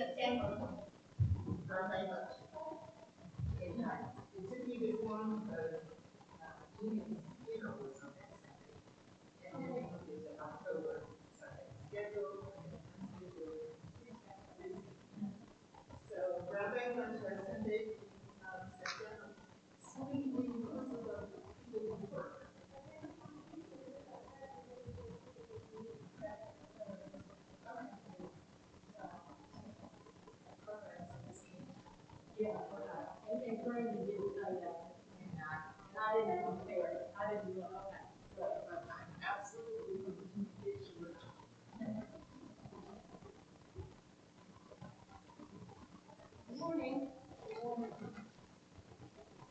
September. Very much. In fact, it took me this long because Julian's funeral was on that Sunday. And then we moved it to October Sunday schedule. So grabbing lunch on Sunday, September. Sweet, we also love people who work. Yeah, and Brandon did say that, and I didn't compare it. I didn't know that, but I'm absolutely with the communication. Good morning.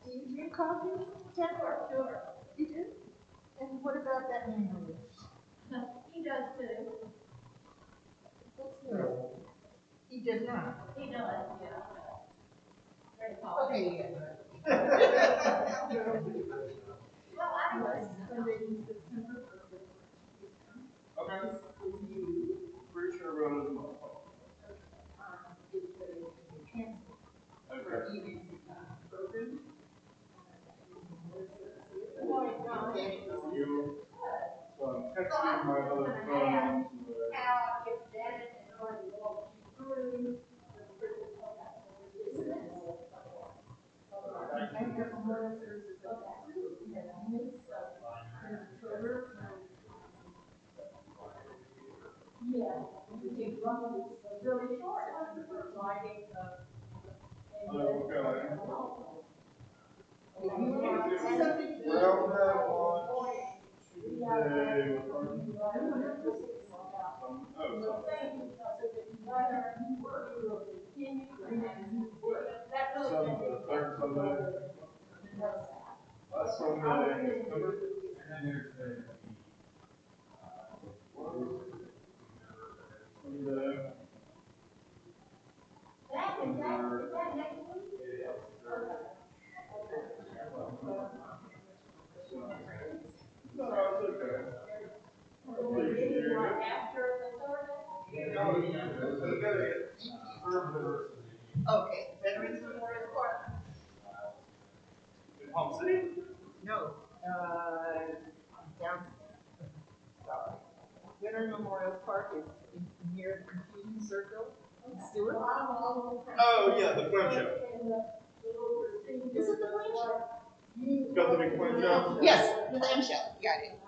Do you drink coffee? Sure. You do? And what about that man over there? He does too. What's this? He does not. He does, yeah. Okay, yeah. Well, I was Sunday, September 1st. Okay. With you. Pretty sure everyone is well. It's the canceled. Okay. Program. You. So I'm texting my other phone. How if Janet and already walked you through yeah, really short, lighting Okay. Well, Tuesday. Third Sunday. Last Sunday, September. Sunday. that next week? No, it's okay. Appreciate it. After the third? Okay, Veterans Memorial Park. In Palm City? No, down, sorry. Veteran Memorial Park is near the Confusion Circle. Stewart? Oh, yeah, the Flame Show. Is it the Flame Show? Got the big Flame Show? Yes, the Flame Show, got it.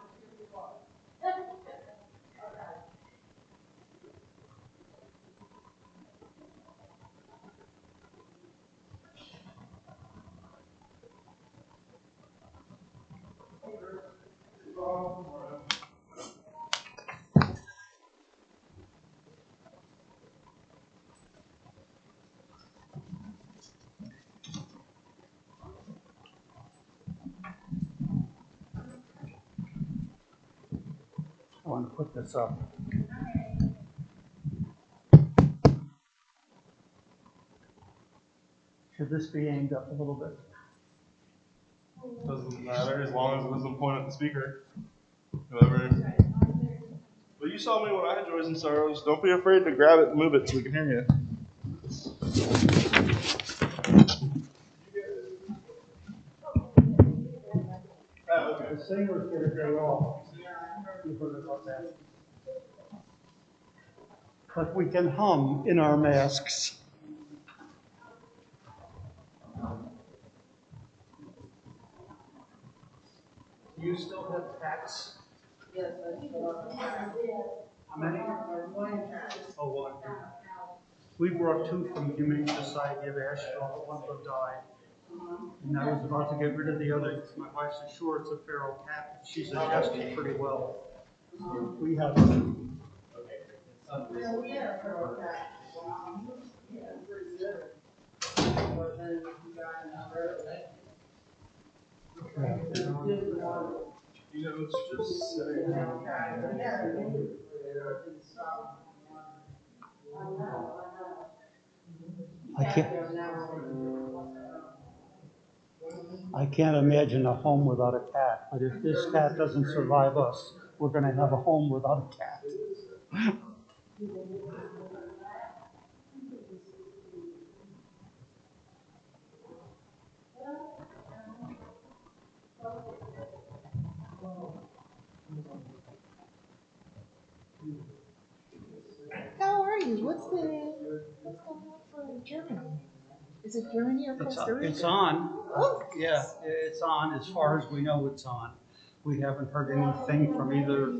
I want to put this up. Should this be aimed up a little bit? Doesn't matter as long as it doesn't point at the speaker. Whoever. But you saw me when I had joys and sorrows. Don't be afraid to grab it and move it so we can hear you. Oh, okay. The singers get it very well. You heard about that. But we can hum in our masks. Do you still have cats? Yes, I still have. How many? One cat. Oh, one. We brought two from Humane Society of Asheville, but one of them died. And I was about to get rid of the other. My wife said, sure, it's a feral cat. She's adjusted pretty well. We have. Yeah, we had a feral cat. Yeah, pretty good. But then we got another. You know, it's just sitting here. I can't imagine a home without a cat, but if this cat doesn't survive us, we're going to have a home without a cat. what's going on for Germany? Is it Germany or Costa Rica? It's on. Oh, Yeah, it's on. As far as we know, it's on. We haven't heard anything from either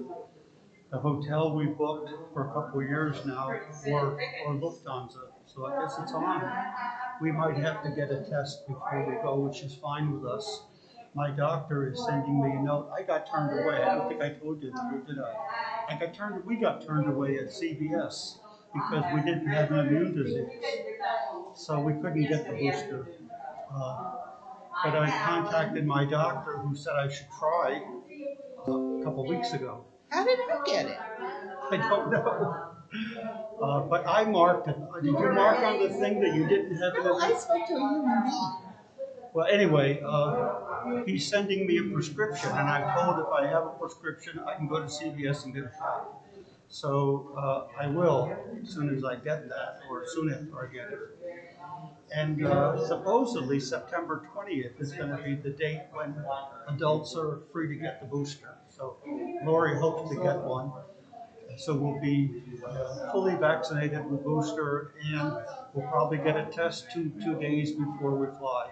the hotel we booked for a couple of years now or Lufthansa. So I guess it's on. We might have to get a test before we go, which is fine with us. My doctor is sending me a note. I got turned away. I don't think I told you that, did I? We got turned away at CVS because we didn't have an immune disease. So we couldn't get the booster. But I contacted my doctor who said I should try a couple weeks ago. How did I get it? I don't know. But I marked it. Did you mark on the thing that you didn't have? No, I spoke to a human being. Well, anyway, he's sending me a prescription, and I'm told if I have a prescription, I can go to CVS and get a shot. So I will as soon as I get that, or as soon after I get it. And supposedly September 20th is going to be the date when adults are free to get the booster. So Lori hopes to get one. So we'll be fully vaccinated with booster, and we'll probably get a test two days before we fly.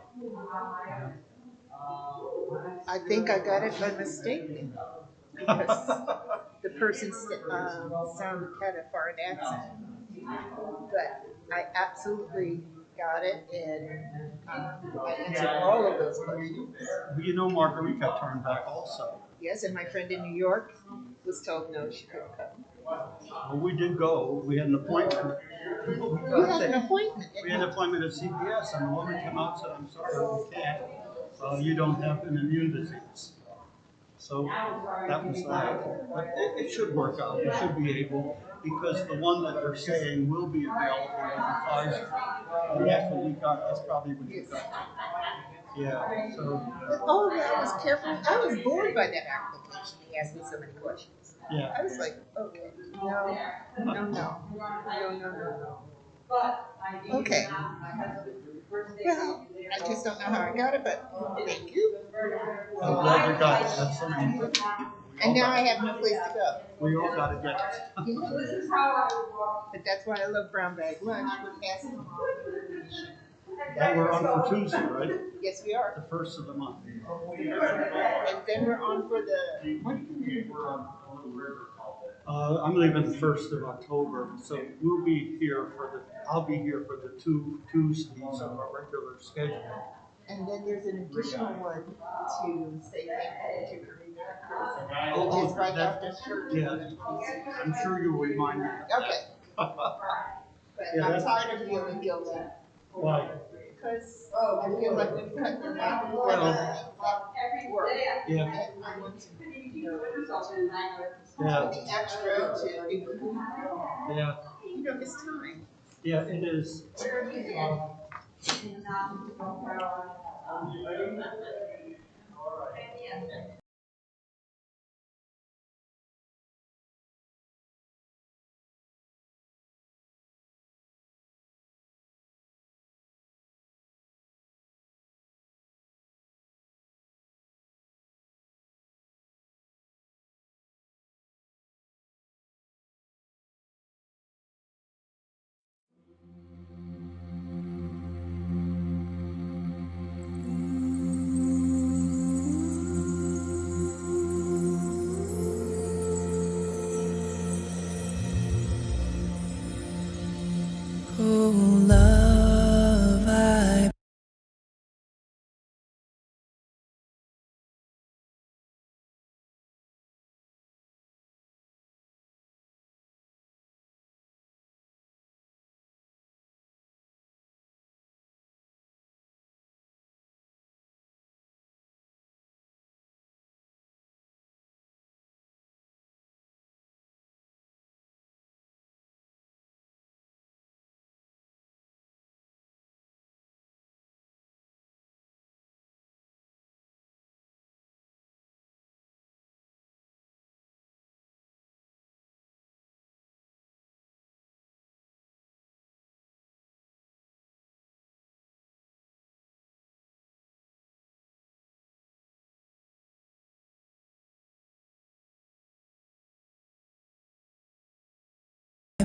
I think I got it by mistake then, because the person sounded kind of foreign accent. But I absolutely got it, and I answered all of those questions. Well, you know, Marguerite got turned back also. Yes, and my friend in New York was told no, she couldn't come. Well, we did go. We had an appointment. You had an appointment. We had an appointment at CVS, and the woman came out and said, "I'm sorry, we can't. You don't have an immune disease." So that was that. But it should work out. We should be able, because the one that they're saying will be available is Pfizer. And that's what we got. That's probably what you got. Yeah. So. Oh, I was careful. I was bored by that application. He asked me so many questions. Yeah. I was like, okay, no. Okay. Well, I just don't know how I got it, but thank you. I'm glad you got it. That's something. And now I have no place to go. We all got to get it. Yes. But that's why I love brown bag lunch with acid. And we're on for Tuesday, right? Yes, we are. The first of the month. And then we're on for the. What do you do? I'm leaving the 1st of October, so we'll be here I'll be here for the two Tuesdays of our regular schedule. And then there's an additional one to say thank you to Karina, Oh, which is right after church. Yeah, I'm sure you'll remind me. Okay. But Yeah, I'm tired of feeling guilty. Why? Because I feel like we've cut the back work. Yeah. And I want to, Yeah. the extra to include, Yeah. this time. Yeah, it is. Oh, love, I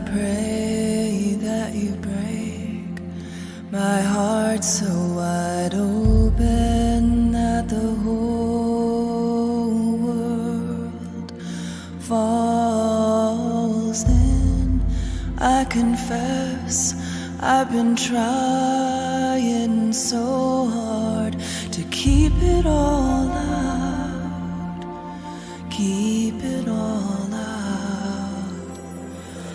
pray that My heart's so wide open that the whole world falls in. I confess I've been trying so hard to keep it all out, keep it all out.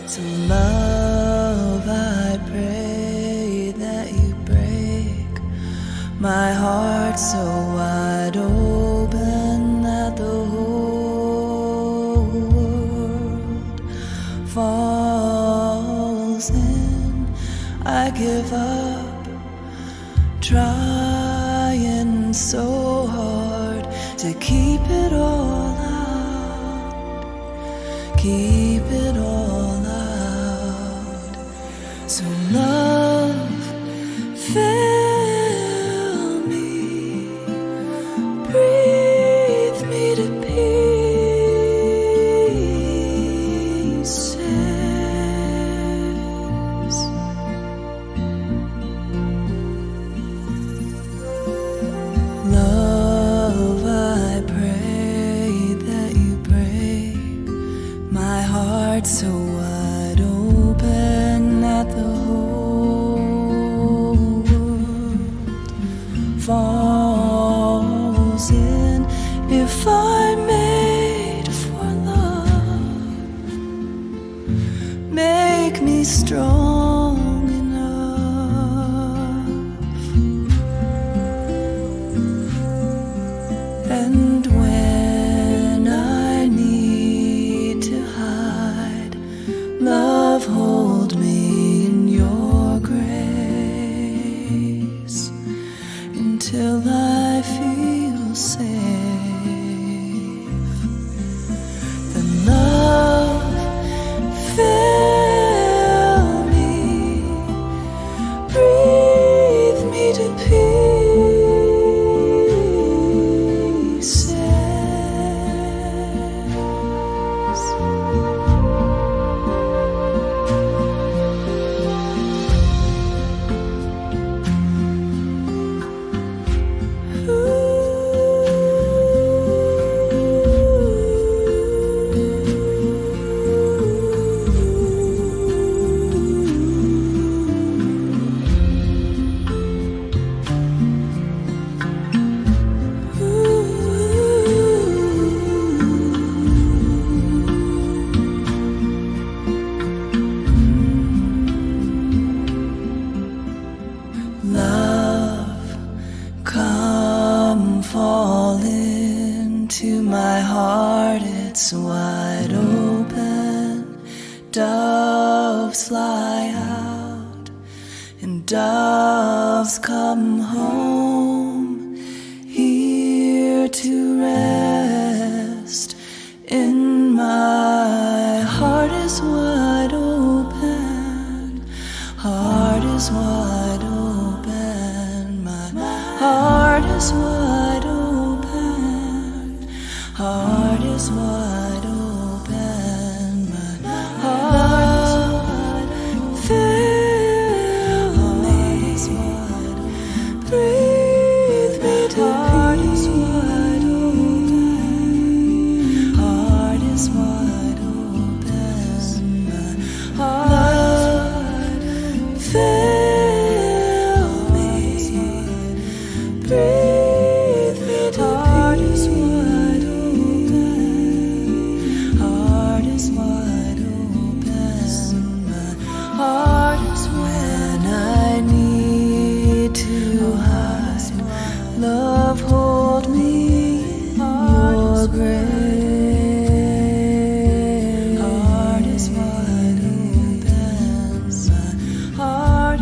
So love, I pray that you break my heart so wide open that the whole world falls in. I give up trying so hard to keep it all out, keep it all out. So love, fill me, breathe me to pieces. Love, I pray that you break my heart so wide open that the whole world falls in. If I'm made for love, make me strong enough. And when I need to hide, love, hold me in your grace until I feel safe. Then love, fill me, breathe me to pieces. Love, come fall into my heart, it's wide open. Doves fly out and doves come home, here to rest. In my heart is wide open, heart is wide open. My heart is wide open, heart is wide open. My heart is wide open, fill me, breathe me to peace. Heart is wide open, my heart, fill me, breathe me to heart is wide open, heart is wide open, my heart is when I need to hide. Love, hold me in your grace. Heart is wide open, my heart.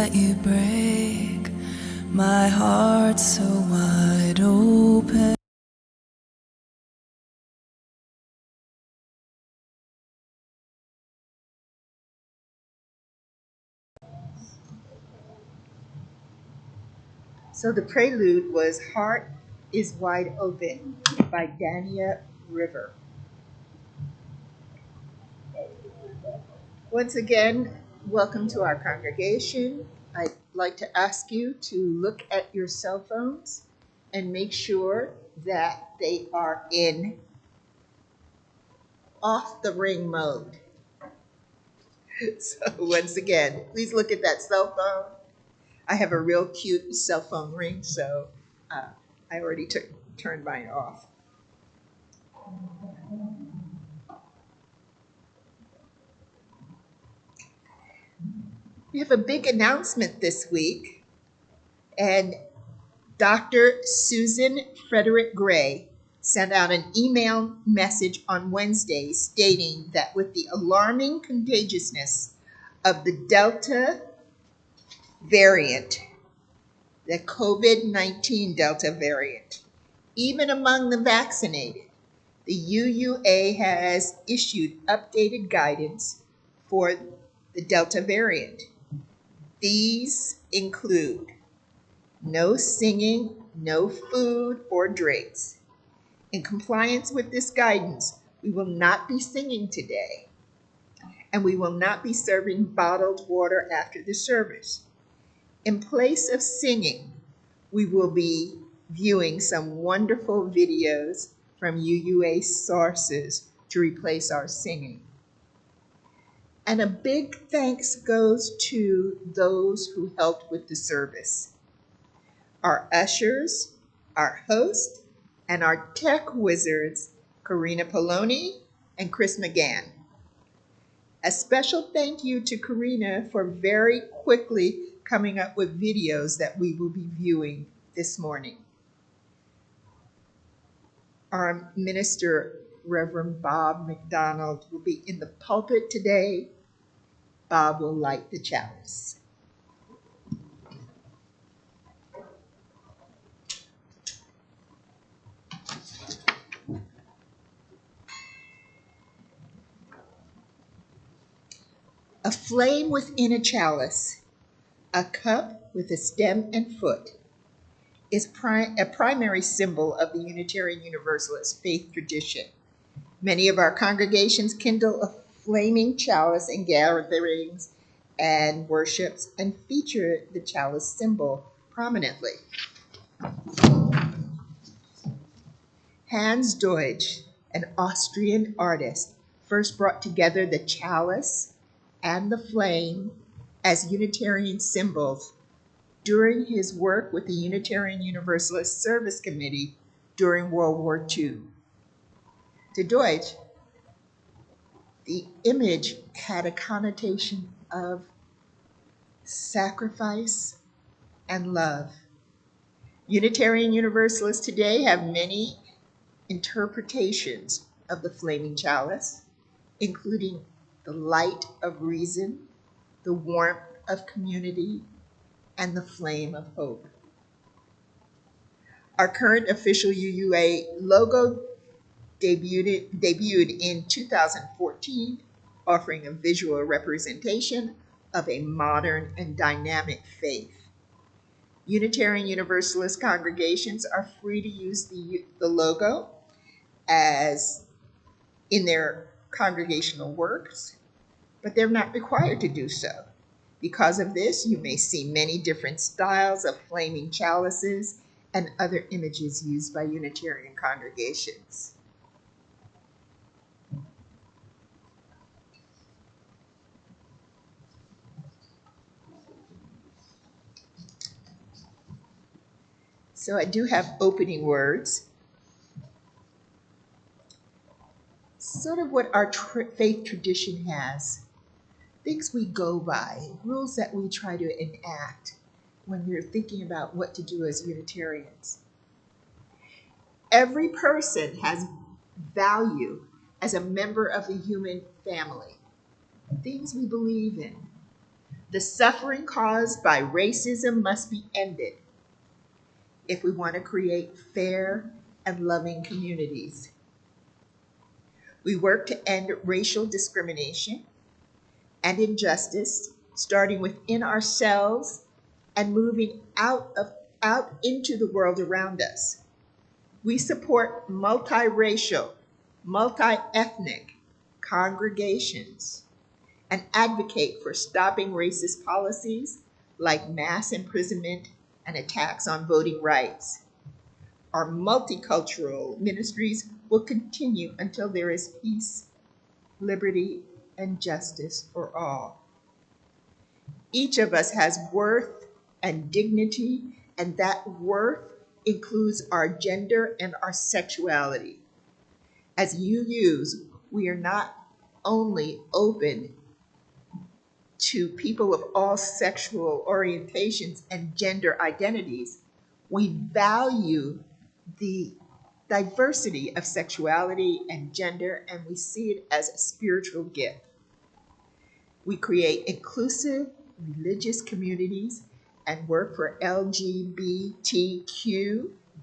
let you break my heart so wide open. So the prelude was Heart is Wide Open by Dania River. Once again, welcome to our congregation. I'd like to ask you to look at your cell phones and make sure that they are in off the ring mode. So once again, please look at that cell phone. I have a real cute cell phone ring, so I already turned mine off. We have a big announcement this week, and Dr. Susan Frederick Gray sent out an email message on Wednesday stating that with the alarming contagiousness of the Delta variant, the COVID-19 Delta variant, even among the vaccinated, the UUA has issued updated guidance for the Delta variant. These include no singing, no food or drinks. In compliance with this guidance, we will not be singing today, and we will not be serving bottled water after the service. In place of singing, we will be viewing some wonderful videos from UUA sources to replace our singing. And a big thanks goes to those who helped with the service. Our ushers, our host, and our tech wizards, Karina Poloni and Chris McGann. A special thank you to Karina for very quickly coming up with videos that we will be viewing this morning. Our minister, Reverend Bob MacDonald, will be in the pulpit today. Bob will light the chalice. A flame within a chalice, a cup with a stem and foot, is a primary symbol of the Unitarian Universalist faith tradition. Many of our congregations kindle a flaming chalice in gatherings and worships and feature the chalice symbol prominently. Hans Deutsch, an Austrian artist, first brought together the chalice and the flame as Unitarian symbols during his work with the Unitarian Universalist Service Committee during World War II. To Deutsch, the image had a connotation of sacrifice and love. Unitarian Universalists today have many interpretations of the flaming chalice, including the light of reason, the warmth of community, and the flame of hope. Our current official UUA logo debuted in 2014, offering a visual representation of a modern and dynamic faith. Unitarian Universalist congregations are free to use the logo as in their congregational works, but they're not required to do so. Because of this, you may see many different styles of flaming chalices and other images used by Unitarian congregations. So I do have opening words. Sort of what our faith tradition has. Things we go by, rules that we try to enact when we're thinking about what to do as Unitarians. Every person has value as a member of the human family. Things we believe in. The suffering caused by racism must be ended if we want to create fair and loving communities. We work to end racial discrimination and injustice, starting within ourselves and moving out into the world around us. We support multiracial, multi-ethnic congregations and advocate for stopping racist policies like mass imprisonment and attacks on voting rights. Our multicultural ministries will continue until there is peace, liberty, and justice for all. Each of us has worth and dignity, and that worth includes our gender and our sexuality. As UUs, we are not only open to people of all sexual orientations and gender identities, we value the diversity of sexuality and gender, and we see it as a spiritual gift. We create inclusive religious communities and work for LGBTQ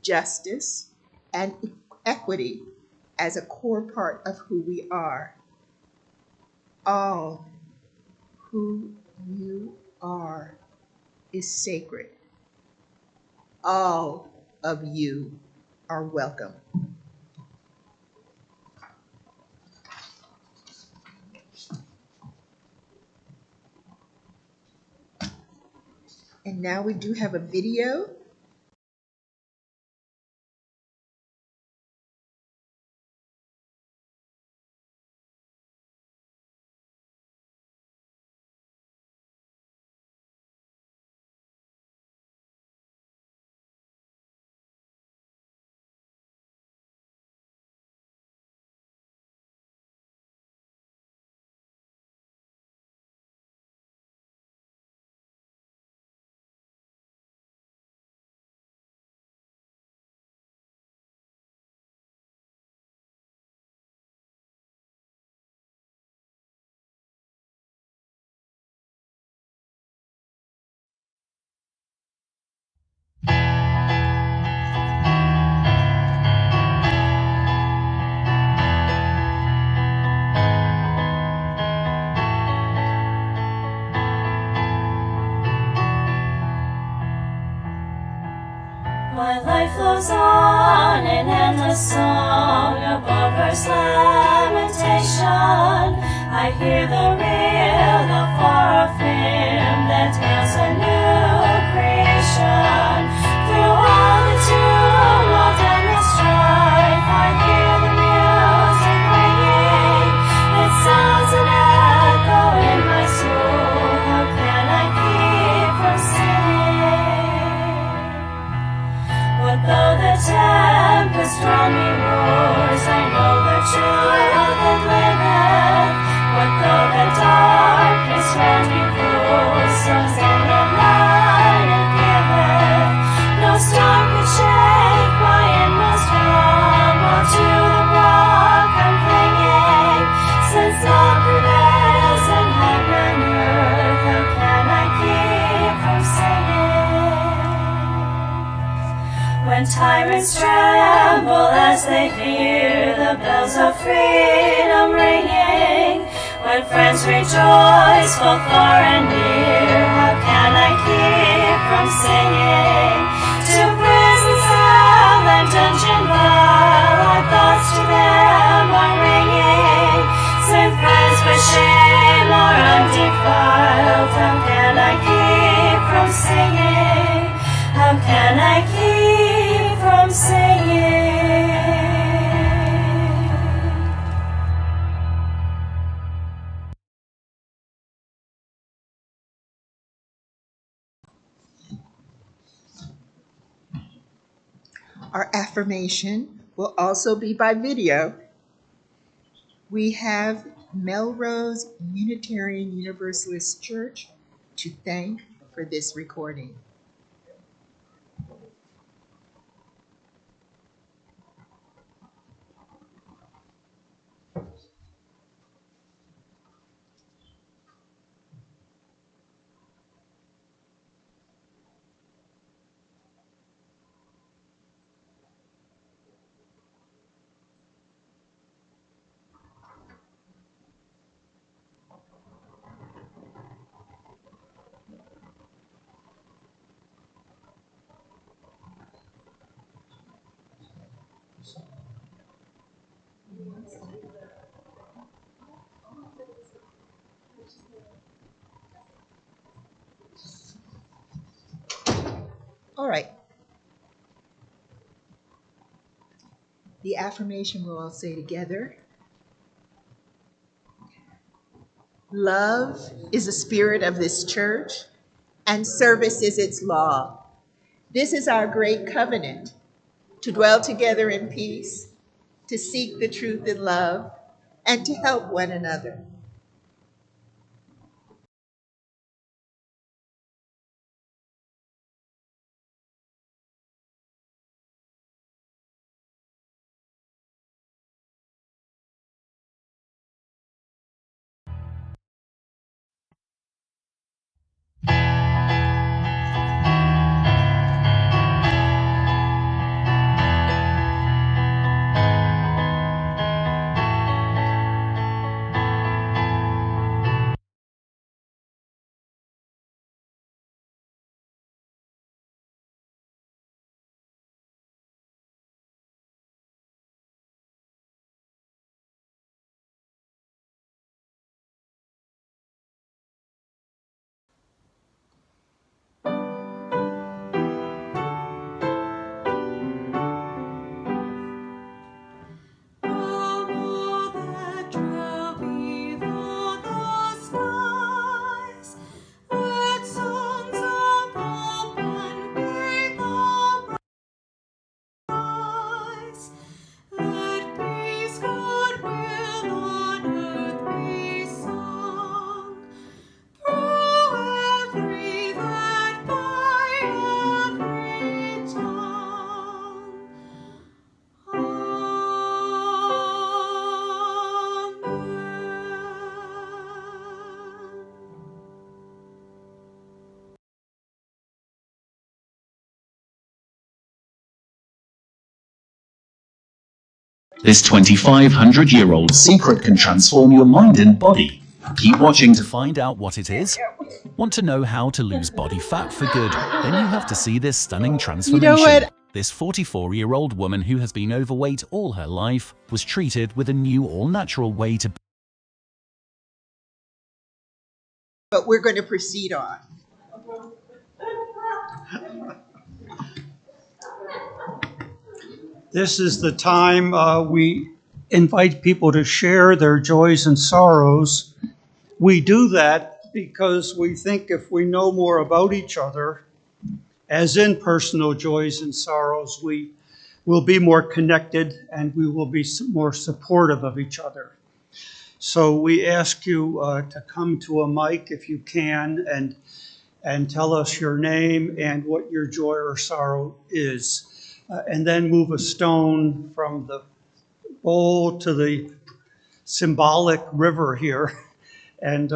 justice and equity as a core part of who we are. All who you are is sacred. All of you are welcome. And now we do have a video. My life flows on in endless song above earth's lamentation. I hear the real, the far-off hymn that hails a new creation. Through all the tumult and the strife, I hear the music ringing. It sounds an echo in my soul. How can I keep from singing? What though the tempest round me roars, I know the truth that liveth. What though the darkness round me flows, so stand the light it giveth. No storm could shake my inmost calm, while to the rock I'm clinging. Since love prevails in heaven and earth, how can I keep from singing? When tyrants tremble as they hear the bells of freedom ringing, when friends rejoice both far and near, how can I keep from singing? To prison cell and dungeon vile, our thoughts to them are ringing. Send friends for shame or undefiled, how can I keep from singing? How can I keep from singing? Our affirmation will also be by video. We have Melrose Unitarian Universalist Church to thank for this recording. All right. The affirmation we'll all say together. Love is the spirit of this church, and service is its law. This is our great covenant, to dwell together in peace, to seek the truth in love, and to help one another. This 2,500-year-old secret can transform your mind and body. Keep watching to find out what it is. Want to know how to lose body fat for good? Then you have to see this stunning transformation. You know what? This 44-year-old woman who has been overweight all her life was treated with a new all-natural way to... But we're going to proceed on. This is the time we invite people to share their joys and sorrows. We do that because we think if we know more about each other, as in personal joys and sorrows, we will be more connected and we will be more supportive of each other. So we ask you to come to a mic if you can and tell us your name and what your joy or sorrow is. And then move a stone from the bowl to the symbolic river here, and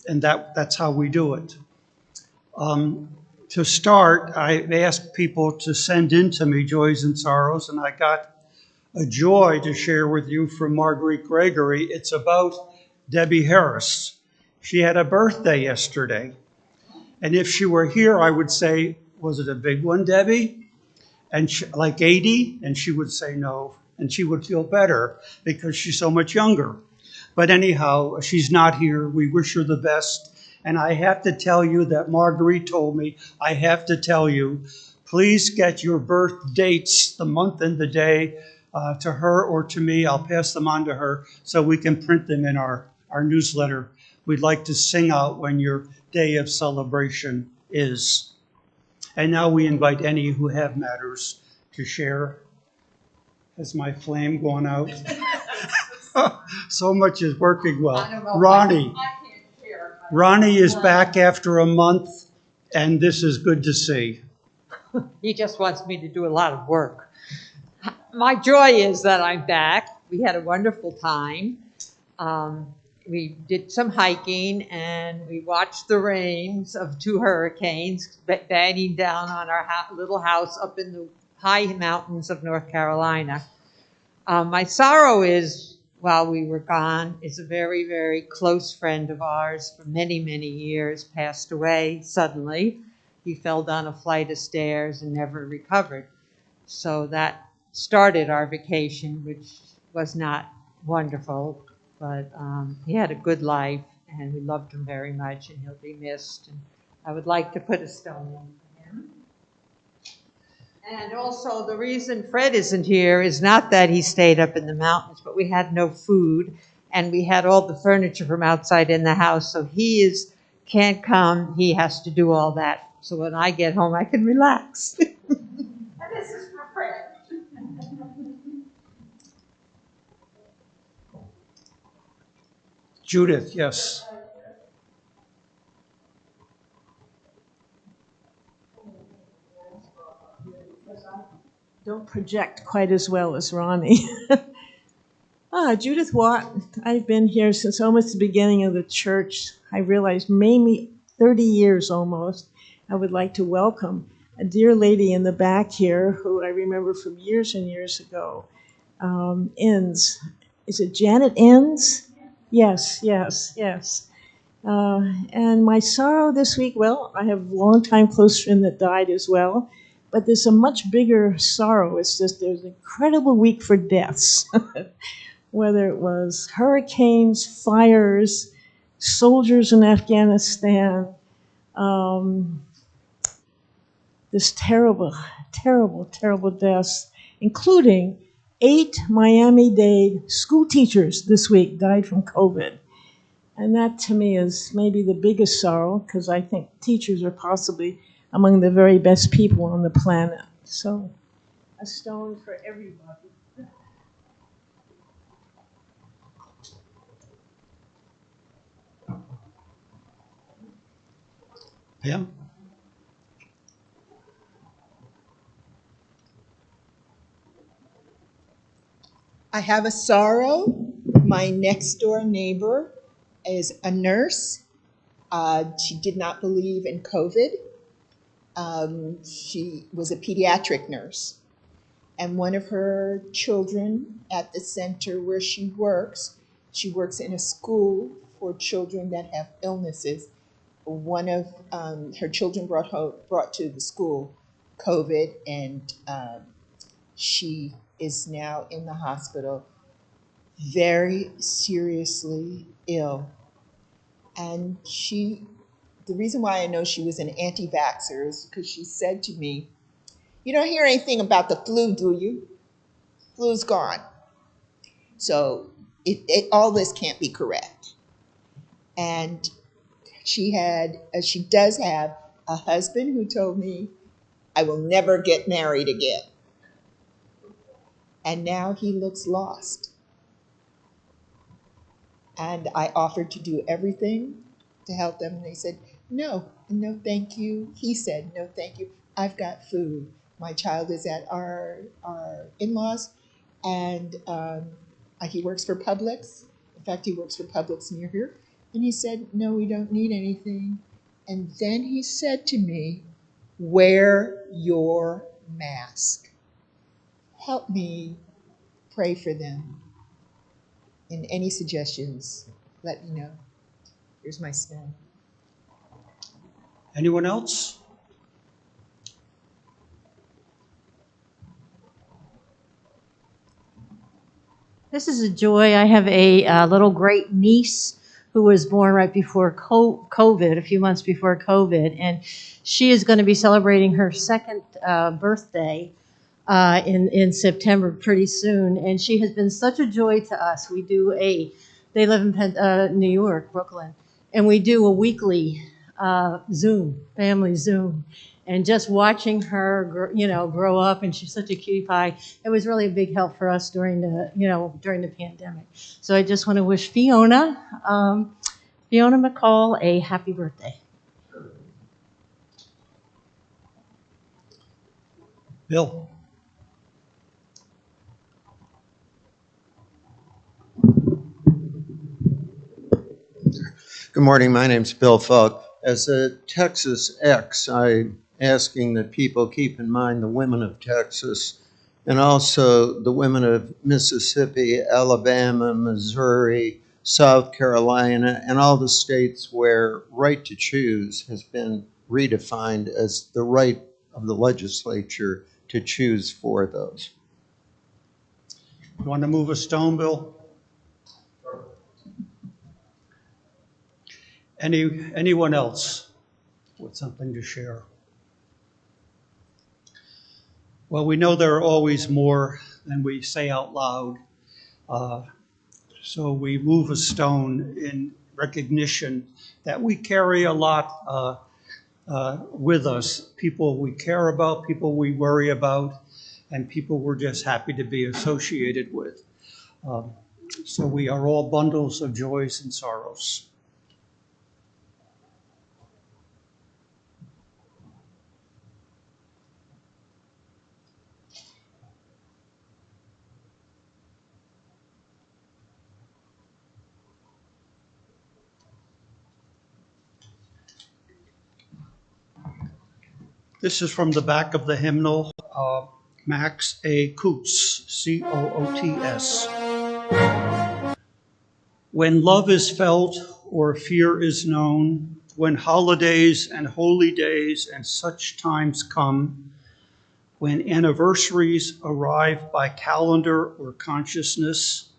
that's how we do it. To start, I asked people to send in to me joys and sorrows, and I got a joy to share with you from Marguerite Gregory. It's about Debbie Harris. She had a birthday yesterday, and if she were here, I would say, was it a big one, Debbie? And she, like 80, and she would say no, and she would feel better because she's so much younger. But anyhow, she's not here. We wish her the best. And I have to tell you that Marguerite told me, I have to tell you, please get your birth dates, the month and the day, to her or to me. I'll pass them on to her so we can print them in our newsletter. We'd like to sing out when your day of celebration is. And now we invite any who have matters to share. Has my flame gone out? So much is working well. Ronnie. Ronnie is back after a month, and this is good to see. He just wants me to do a lot of work. My joy is that I'm back. We had a wonderful time. We did some hiking and we watched the rains of 2 hurricanes banging down on our little house up in the high mountains of North Carolina. My sorrow is, while we were gone, is a very, very close friend of ours for many, many years, passed away suddenly. He fell down a flight of stairs and never recovered. So that started our vacation, which was not wonderful. But he had a good life, and we loved him very much, and he'll be missed. And I would like to put a stone in for him. And also, the reason Fred isn't here is not that he stayed up in the mountains, but we had no food, and we had all the furniture from outside in the house, so can't come. He has to do all that. So when I get home, I can relax. And this is for Fred. Judith, yes. Don't project quite as well as Ronnie. Judith Watt. I've been here since almost the beginning of the church. I realized maybe 30 years almost. I would like to welcome a dear lady in the back here who I remember from years and years ago. Inns. Is it Janet Inns? Yes. And my sorrow this week, well, I have a longtime close friend that died as well. But there's a much bigger sorrow. It's just there's an incredible week for deaths. Whether it was hurricanes, fires, soldiers in Afghanistan, this terrible deaths, including 8 Miami-Dade school teachers this week died from COVID. And that to me is maybe the biggest sorrow, because I think teachers are possibly among the very best people on the planet. So a stone for everybody. Pam? I have a sorrow. My next door neighbor is a nurse. She did not believe in COVID. She was a pediatric nurse. And one of her children at the center where she works in a school for children that have illnesses. One of her children brought to the school COVID, and she is now in the hospital, very seriously ill. And the reason why I know she was an anti-vaxxer is because she said to me, "You don't hear anything about the flu, do you? Flu's gone." So all this can't be correct. And she does have a husband who told me, "I will never get married again." And now he looks lost. And I offered to do everything to help them. And they said, no, thank you. He said, "No, thank you. I've got food. My child is at our in-laws, and he works for Publix. In fact, he works for Publix near here." And he said, "No, we don't need anything." And then he said to me, "Wear your mask. Help me pray for them. And any suggestions, let me know." Here's my stone. Anyone else? This is a joy. I have a little great niece who was born right before COVID, a few months before COVID, and she is going to be celebrating her second birthday in September pretty soon, and she has been such a joy to us. They live in New York, Brooklyn, and we do a weekly family Zoom. And just watching her, grow up, and she's such a cutie pie. It was really a big help for us during the pandemic. So I just want to wish Fiona McCall a happy birthday. Bill? Good morning. My name's Bill Falk. As a Texas ex, I'm asking that people keep in mind the women of Texas and also the women of Mississippi, Alabama, Missouri, South Carolina, and all the states where right to choose has been redefined as the right of the legislature to choose for those. You want to move a stone, Bill? Anyone else with something to share? Well, we know there are always more than we say out loud. So we move a stone in recognition that we carry a lot with us. People we care about, people we worry about, and people we're just happy to be associated with. So we are all bundles of joys and sorrows. This is from the back of the hymnal, Max A. Coots, C-O-O-T-S. When love is felt or fear is known, when holidays and holy days and such times come, when anniversaries arrive by calendar or consciousness,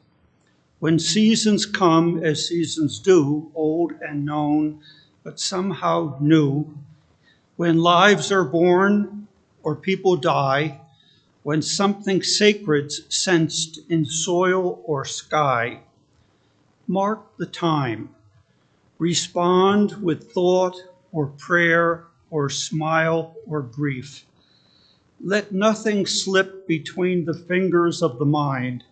when seasons come as seasons do, old and known, but somehow new, when lives are born or people die, when something sacred's sensed in soil or sky, mark the time. Respond with thought or prayer or smile or grief. Let nothing slip between the fingers of the mind,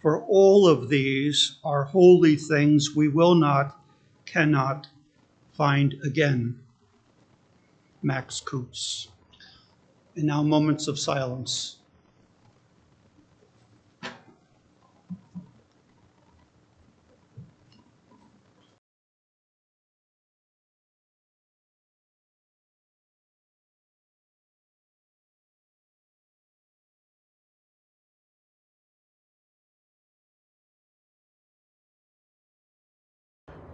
for all of these are holy things we will not, cannot find again. Max Coots. And now moments of silence.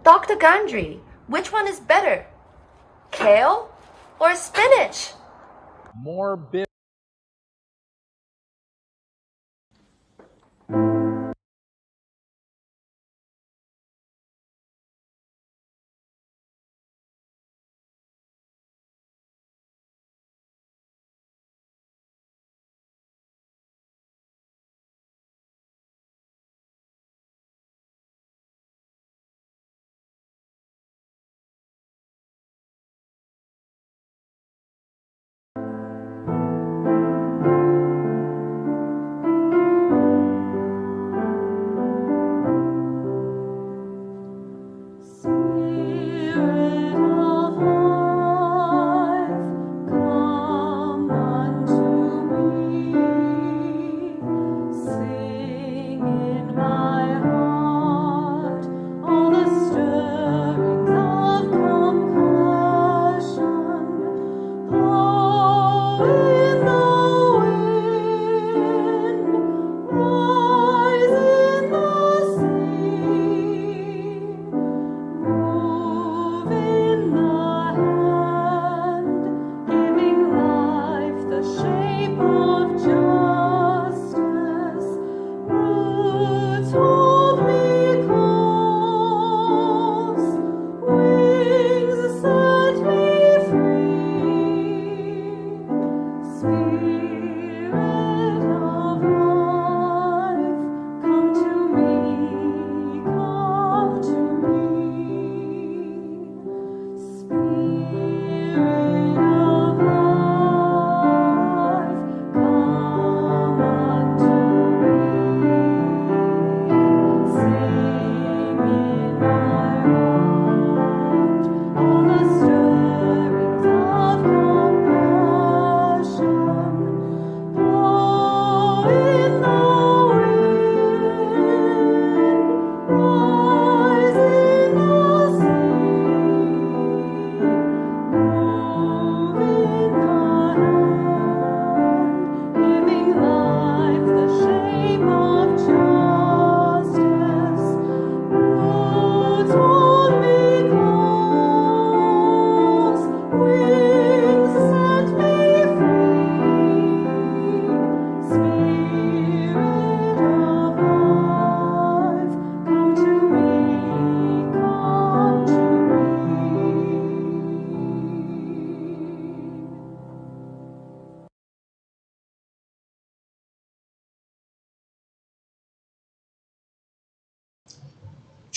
Dr. Gundry, which one is better? Kale or spinach? More bitter.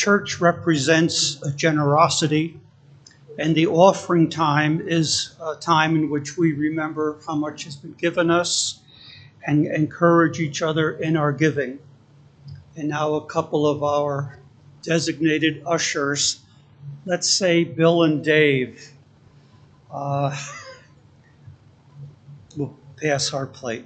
church represents generosity, and the offering time is a time in which we remember how much has been given us and encourage each other in our giving. And now a couple of our designated ushers, let's say Bill and Dave, will pass our plate.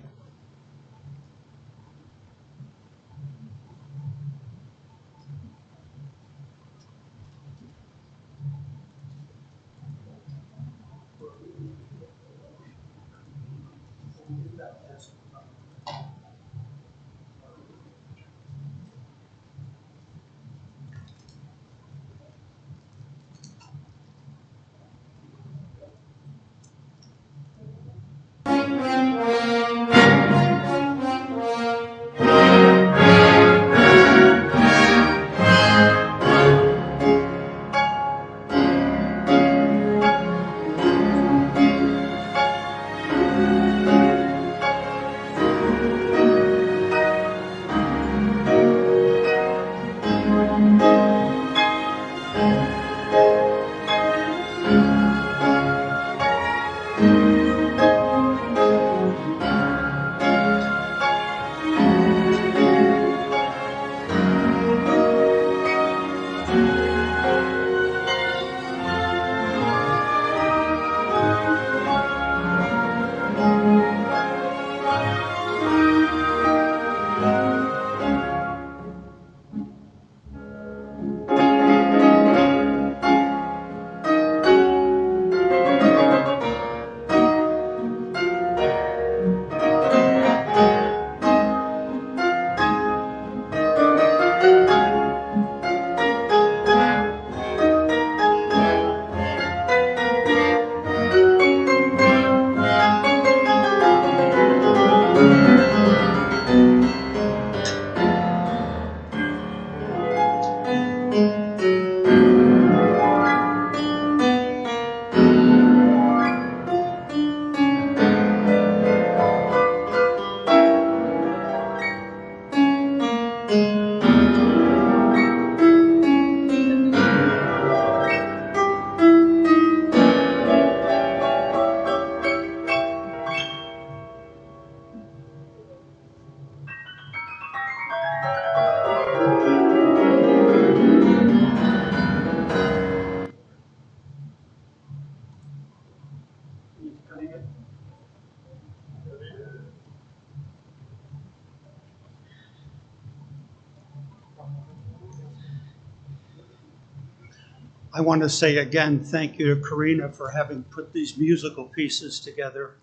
I want to say again, thank you to Karina for having put these musical pieces together.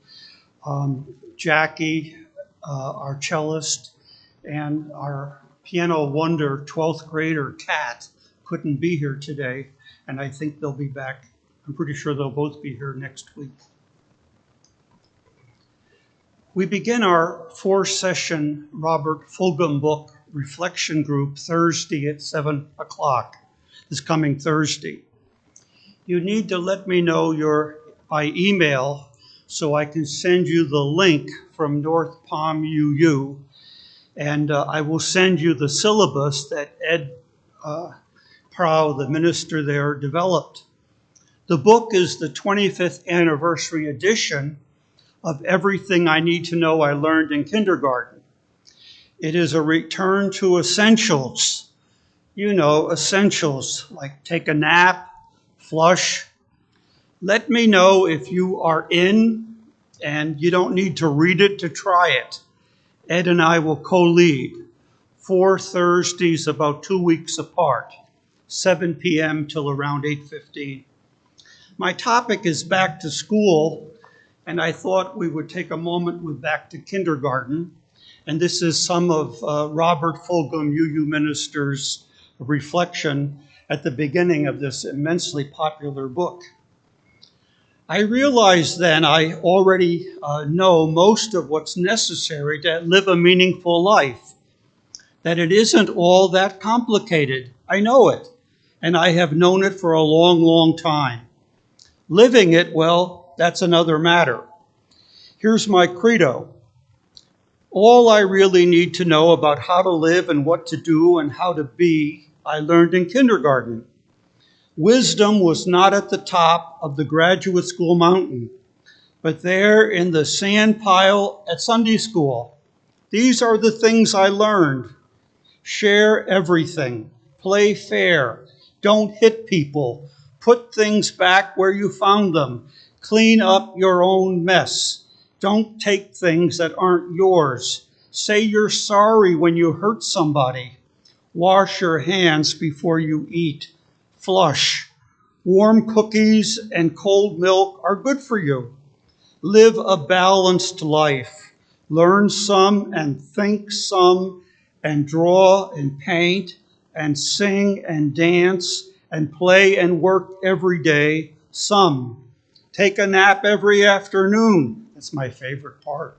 Jackie, our cellist, and our piano wonder, 12th grader, Kat, couldn't be here today, and I think they'll be back. I'm pretty sure they'll both be here next week. We begin our 4-session Robert Fulghum book reflection group Thursday at 7 o'clock. This coming Thursday. You need to let me know by email so I can send you the link from North Palm UU, and I will send you the syllabus that Ed Prow, the minister there, developed. The book is the 25th anniversary edition of Everything I Need to Know I Learned in Kindergarten. It is a return to essentials. You know, essentials like take a nap, flush. Let me know if you are in, and you don't need to read it to try it. Ed and I will co-lead 4 Thursdays about 2 weeks apart, 7 p.m. till around 8:15. My topic is back to school, and I thought we would take a moment with back to kindergarten. And this is some of Robert Fulghum UU minister's reflection at the beginning of this immensely popular book. I realized then I already know most of what's necessary to live a meaningful life, that it isn't all that complicated. I know it, and I have known it for a long, long time. Living it, well, that's another matter. Here's my credo. All I really need to know about how to live and what to do and how to be I learned in kindergarten. Wisdom was not at the top of the graduate school mountain, but there in the sand pile at Sunday school. These are the things I learned. Share everything. Play fair. Don't hit people. Put things back where you found them. Clean up your own mess. Don't take things that aren't yours. Say you're sorry when you hurt somebody. Wash your hands before you eat. Flush. Warm cookies and cold milk are good for you. Live a balanced life. Learn some and think some and draw and paint and sing and dance and play and work every day some. Take a nap every afternoon. That's my favorite part.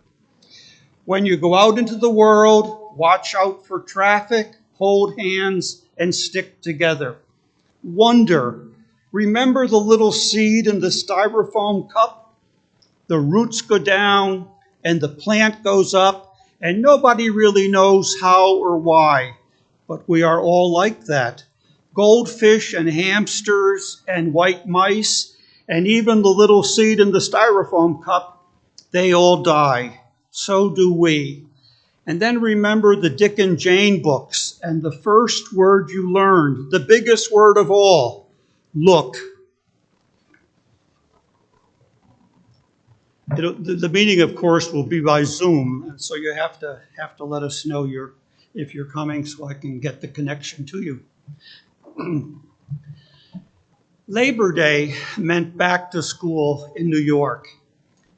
When you go out into the world, watch out for traffic, hold hands, and stick together. Wonder. Remember the little seed in the styrofoam cup? The roots go down and the plant goes up, and nobody really knows how or why, but we are all like that. Goldfish and hamsters and white mice, and even the little seed in the styrofoam cup, they all die. So do we. And then remember the Dick and Jane books, and the first word you learned, the biggest word of all, look. The meeting, of course, will be by Zoom, and so you have to let us know if you're coming so I can get the connection to you. Labor Day meant back to school in New York.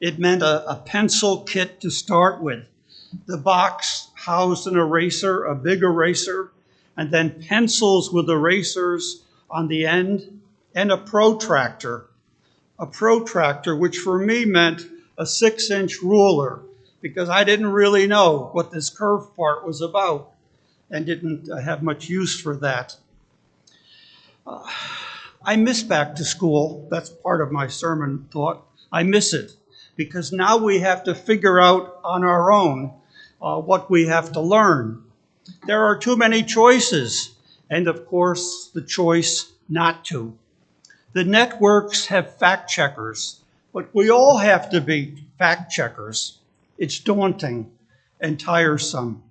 It meant a pencil kit to start with. The box housed an eraser, a big eraser, and then pencils with erasers on the end, and a protractor. A protractor, which for me meant a 6-inch ruler, because I didn't really know what this curved part was about and didn't have much use for that. I miss back to school. That's part of my sermon thought. I miss it because now we have to figure out on our own what we have to learn. There are too many choices, and of course, the choice not to. The networks have fact checkers, but we all have to be fact checkers. It's daunting and tiresome.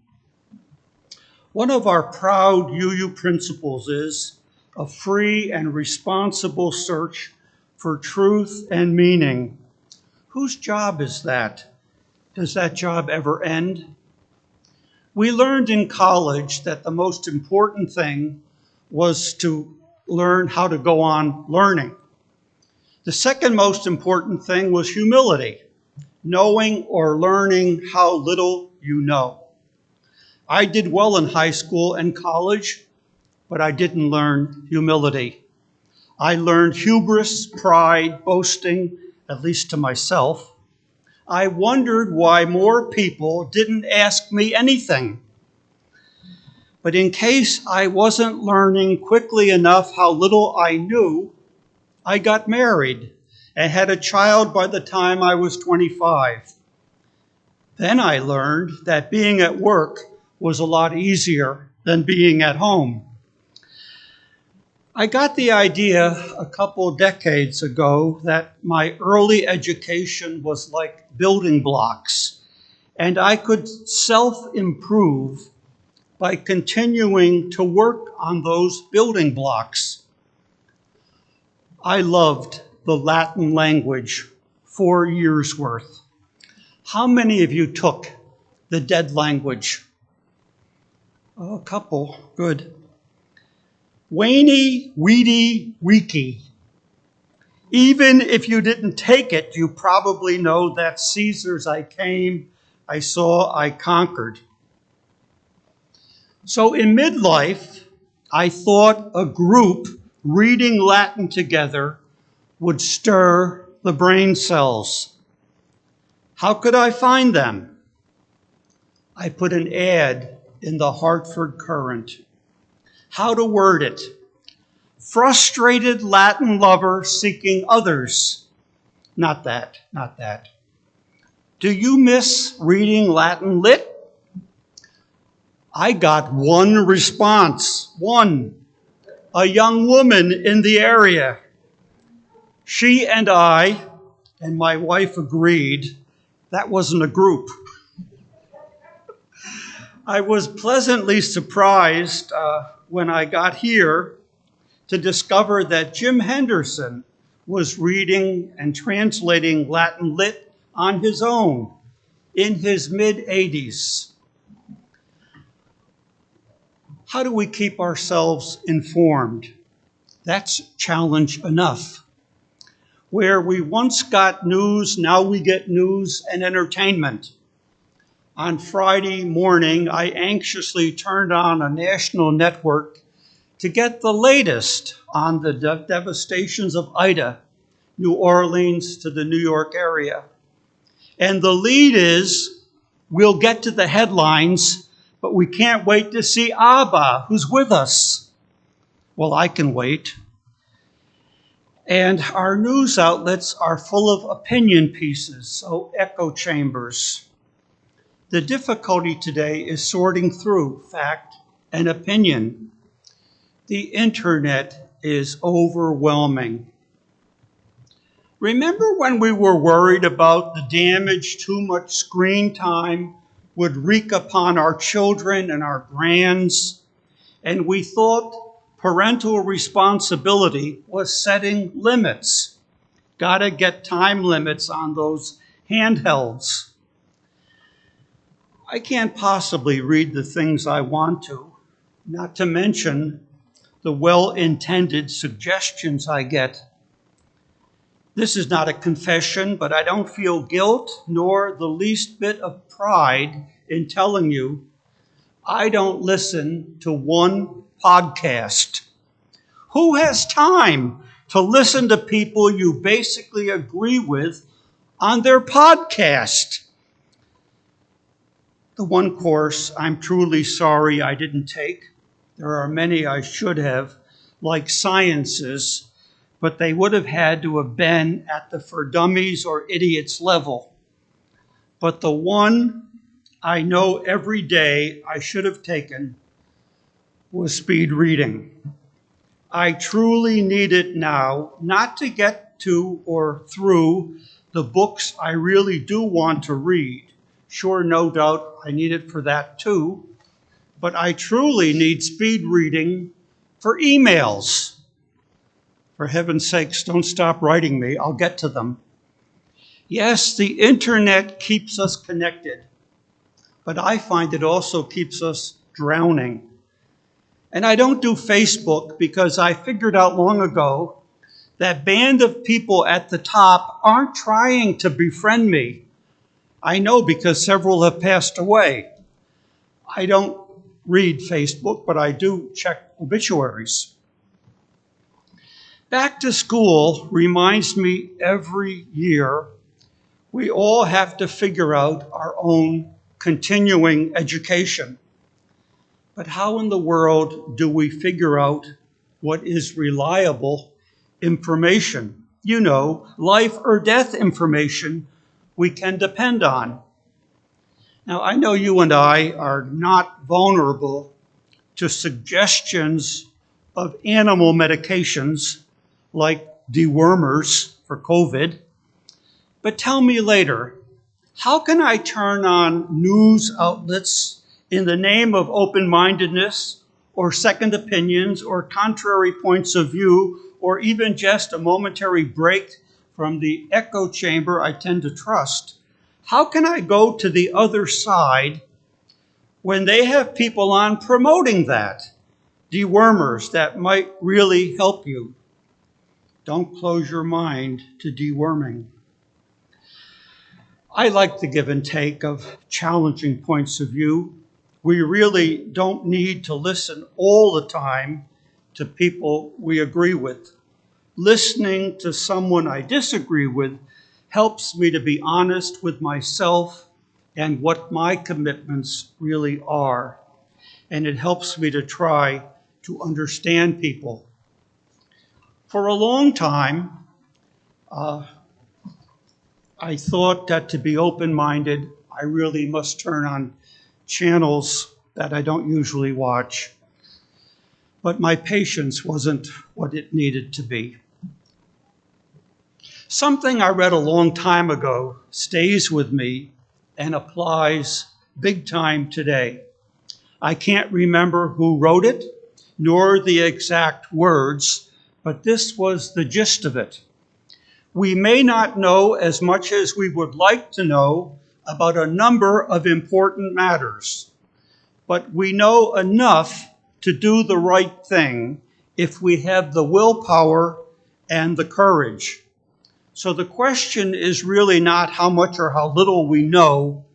One of our proud UU principles is a free and responsible search for truth and meaning. Whose job is that? Does that job ever end? We learned in college that the most important thing was to learn how to go on learning. The second most important thing was humility, knowing or learning how little you know. I did well in high school and college, but I didn't learn humility. I learned hubris, pride, boasting, at least to myself. I wondered why more people didn't ask me anything. But in case I wasn't learning quickly enough how little I knew, I got married and had a child by the time I was 25. Then I learned that being at work was a lot easier than being at home. I got the idea a couple decades ago that my early education was like building blocks, and I could self-improve by continuing to work on those building blocks. I loved the Latin language, 4 years worth. How many of you took the dead language? Oh, a couple, good. Weeny, weedy, weaky. Even if you didn't take it, you probably know that Caesar's I came, I saw, I conquered. So in midlife, I thought a group reading Latin together would stir the brain cells. How could I find them? I put an ad in the Hartford Courant. How to word it? Frustrated Latin lover seeking others. Not that, not that. Do you miss reading Latin lit? I got one response, one. a young woman in the area. She and I and my wife agreed that wasn't a group. I was pleasantly surprised when I got here to discover that Jim Henderson was reading and translating Latin Lit on his own in his mid-80s. How do we keep ourselves informed? That's challenge enough. Where we once got news, now we get news and entertainment. On Friday morning, I anxiously turned on a national network to get the latest on the devastations of Ida, New Orleans to the New York area. And the lead is, we'll get to the headlines, but we can't wait to see Abba, who's with us. Well, I can wait. And our news outlets are full of opinion pieces, so echo chambers. The difficulty today is sorting through fact and opinion. The internet is overwhelming. Remember when we were worried about the damage too much screen time would wreak upon our children and our grands? And we thought parental responsibility was setting limits. Gotta get time limits on those handhelds. I can't possibly read the things I want to, not to mention the well-intended suggestions I get. This is not a confession, but I don't feel guilt nor the least bit of pride in telling you I don't listen to one podcast. Who has time to listen to people you basically agree with on their podcast? The one course I'm truly sorry I didn't take. There are many I should have, like sciences, but they would have had to have been at the for dummies or idiots level. But the one I know every day I should have taken was speed reading. I truly need it now, not to get to or through the books I really do want to read. Sure, no doubt I need it for that too, but I truly need speed reading for emails. For heaven's sakes, don't stop writing me. I'll get to them. Yes, the internet keeps us connected, but I find it also keeps us drowning. And I don't do Facebook because I figured out long ago that band of people at the top aren't trying to befriend me. I know because several have passed away. I don't read Facebook, but I do check obituaries. Back to school reminds me every year we all have to figure out our own continuing education. But how in the world do we figure out what is reliable information? You know, life or death information we can depend on. Now, I know you and I are not vulnerable to suggestions of animal medications like dewormers for COVID. But tell me later, how can I turn on news outlets in the name of open-mindedness or second opinions or contrary points of view or even just a momentary break from the echo chamber I tend to trust? How can I go to the other side when they have people on promoting that? Dewormers that might really help you. Don't close your mind to deworming. I like the give and take of challenging points of view. We really don't need to listen all the time to people we agree with. Listening to someone I disagree with helps me to be honest with myself and what my commitments really are. And it helps me to try to understand people. For a long time, I thought that to be open-minded, I really must turn on channels that I don't usually watch. but my patience wasn't what it needed to be. Something I read a long time ago stays with me and applies big time today. I can't remember who wrote it, nor the exact words, but this was the gist of it. We may not know as much as we would like to know about a number of important matters, but we know enough to do the right thing if we have the willpower and the courage. So the question is really not how much or how little we know,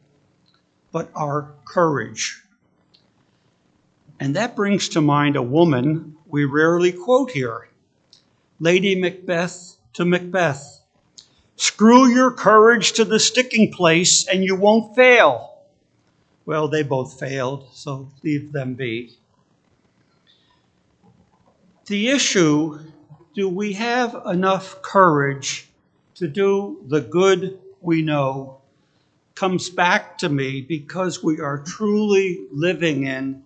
but our courage. And that brings to mind a woman we rarely quote here, Lady Macbeth to Macbeth. Screw your courage to the sticking place and you won't fail. Well, they both failed, so leave them be. The issue, do we have enough courage to do the good we know, comes back to me because we are truly living in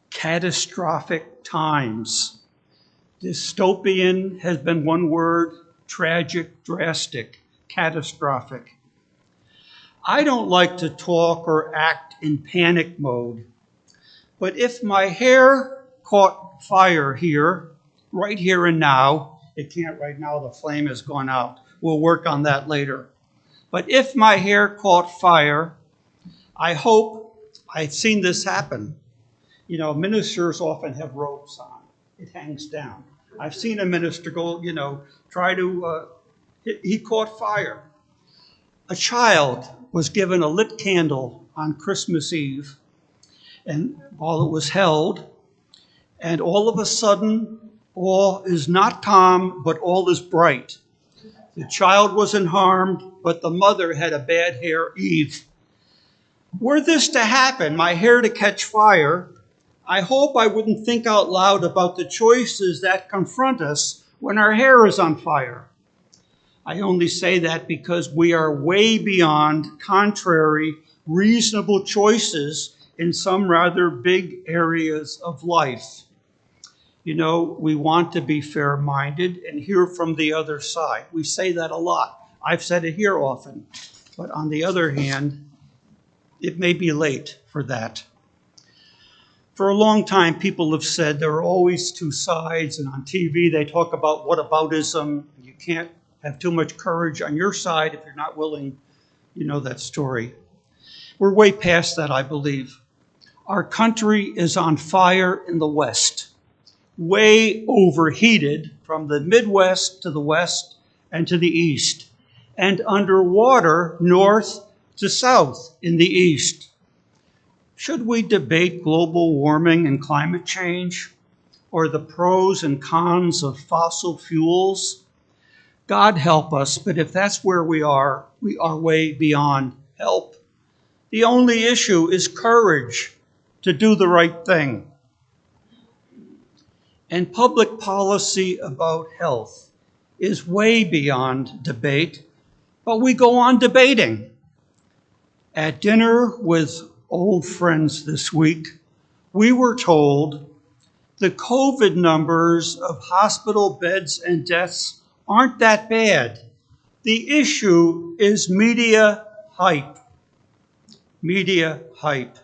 catastrophic times. Dystopian has been one word, tragic, drastic, catastrophic. I don't like to talk or act in panic mode, but if my hair caught fire here, right here and now, it can't right now, the flame has gone out. We'll work on that later. But if my hair caught fire, I hope, I've seen this happen. You know, ministers often have robes on. It hangs down. I've seen a minister go, try to, he caught fire. A child was given a lit candle on Christmas Eve, and while it was held, and all of a sudden, all is not calm, but all is bright. The child wasn't harmed, but the mother had a bad hair Eve. Were this to happen, my hair to catch fire, I hope I wouldn't think out loud about the choices that confront us when our hair is on fire. I only say that because we are way beyond contrary, reasonable choices in some rather big areas of life. We want to be fair-minded and hear from the other side. We say that a lot. I've said it here often. But on the other hand, it may be late for that. For a long time, people have said there are always two sides, and on TV they talk about whataboutism. You can't have too much courage on your side if you're not willing. You know that story. We're way past that, I believe. Our country is on fire in the West, way overheated from the Midwest to the West and to the East, and underwater north to south in the East. Should we debate global warming and climate change, or the pros and cons of fossil fuels? God help us, but if that's where we are way beyond help. The only issue is courage to do the right thing. And public policy about health is way beyond debate, but we go on debating. At dinner with old friends this week, we were told the COVID numbers of hospital beds and deaths aren't that bad. The issue is media hype. Media hype.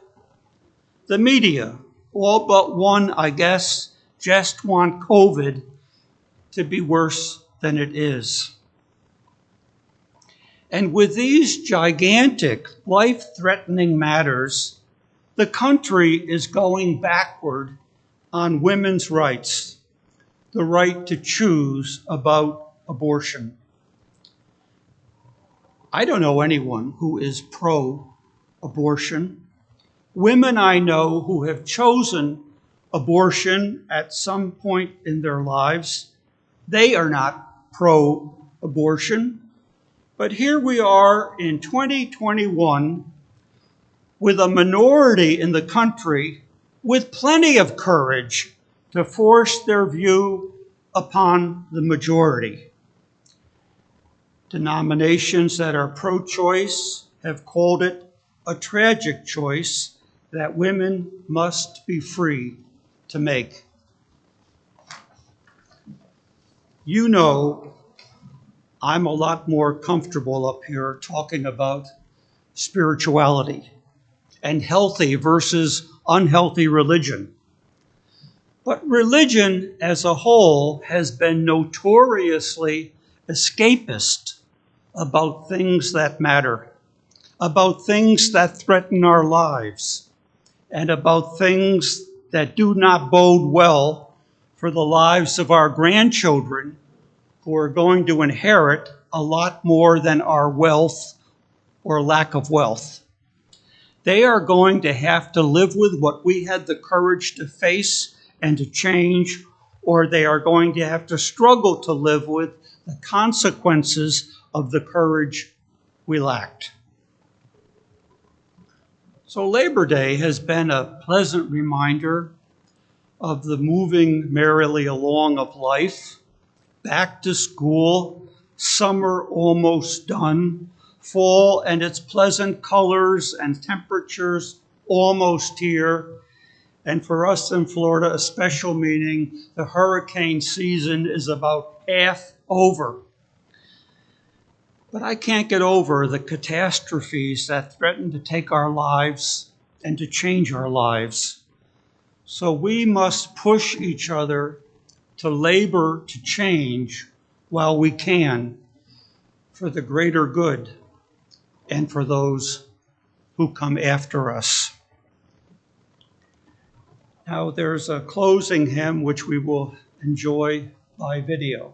The media, all but one, I guess, just want COVID to be worse than it is. And with these gigantic, life-threatening matters, the country is going backward on women's rights, the right to choose about abortion. I don't know anyone who is pro-abortion. Women I know who have chosen abortion at some point in their lives, they are not pro-abortion. But here we are in 2021 with a minority in the country with plenty of courage to force their view upon the majority. Denominations that are pro-choice have called it a tragic choice that women must be free to make. You know, I'm a lot more comfortable up here talking about spirituality and healthy versus unhealthy religion. But religion as a whole has been notoriously escapist about things that matter, about things that threaten our lives, and about things that do not bode well for the lives of our grandchildren, who are going to inherit a lot more than our wealth or lack of wealth. They are going to have to live with what we had the courage to face and to change, or they are going to have to struggle to live with the consequences of the courage we lacked. So Labor Day has been a pleasant reminder of the moving merrily along of life, back to school, summer almost done, fall and its pleasant colors and temperatures almost here, and for us in Florida, a special meaning, the hurricane season is about half over. But I can't get over the catastrophes that threaten to take our lives and to change our lives. So we must push each other to labor to change while we can, for the greater good and for those who come after us. Now there's a closing hymn which we will enjoy by video.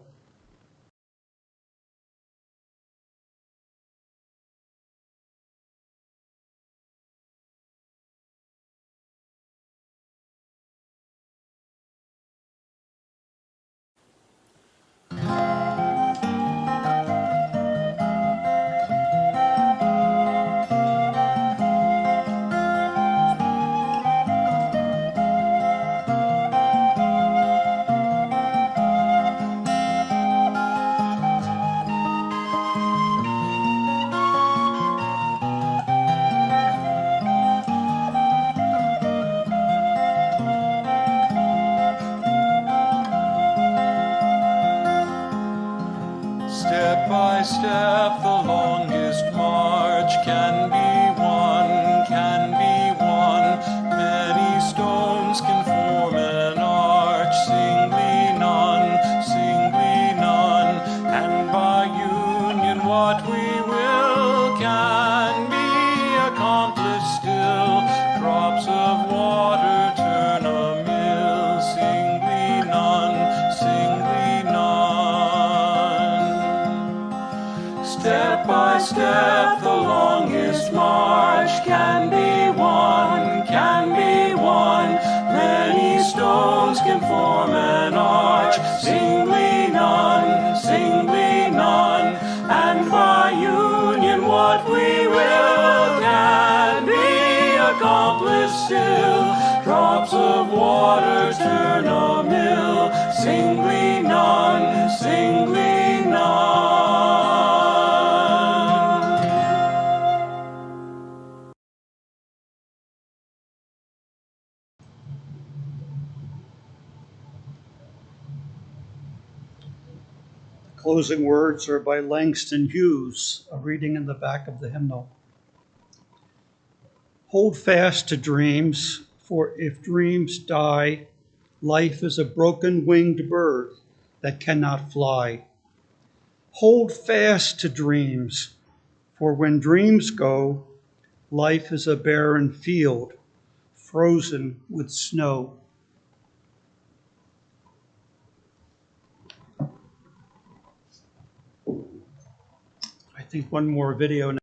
Step by step, the longest march can be won, can be won. Many stones can form an arch, singly none, singly none. And by union, what we will can be accomplished still. Drops of water turn a mill, singly none, singly none. Step by step, the longest march can be won, can be won. Many stones can form an arch, singly none, singly none. And by union, what we will can be accomplished still. Drops of water turn a mill, singly none, singly none. Closing words are by Langston Hughes, a reading in the back of the hymnal. Hold fast to dreams, for if dreams die, life is a broken winged bird that cannot fly. Hold fast to dreams, for when dreams go, life is a barren field, frozen with snow. I think one more video now.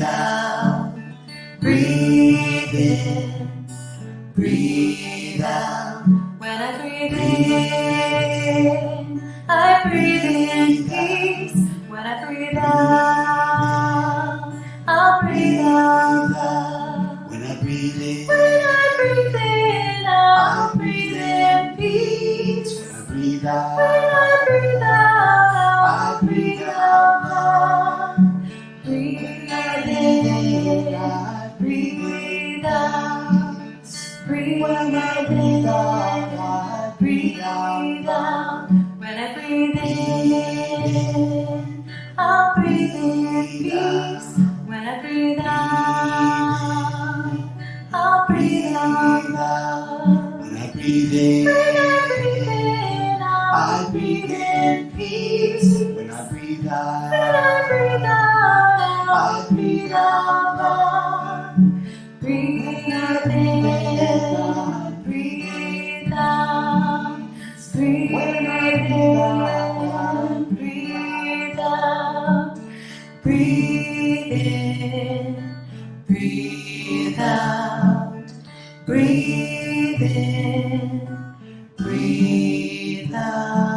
out, breathe in, breathe out. When I breathe in, I breathe in peace. When I breathe out, I'll breathe out love. When I breathe in, I'll breathe in peace. When I breathe out, I'll breathe out love. Breathe in, breathe out. Breathe in, breathe out. When I breathe in, I'll breathe in peace. When I breathe out, I'll breathe out love. When I breathe in, I breathe in peace. When I breathe out, I breathe out love. Breathe in, breathe out. Breathe in, breathe out. Breathe in, breathe out. Breathe in, breathe out.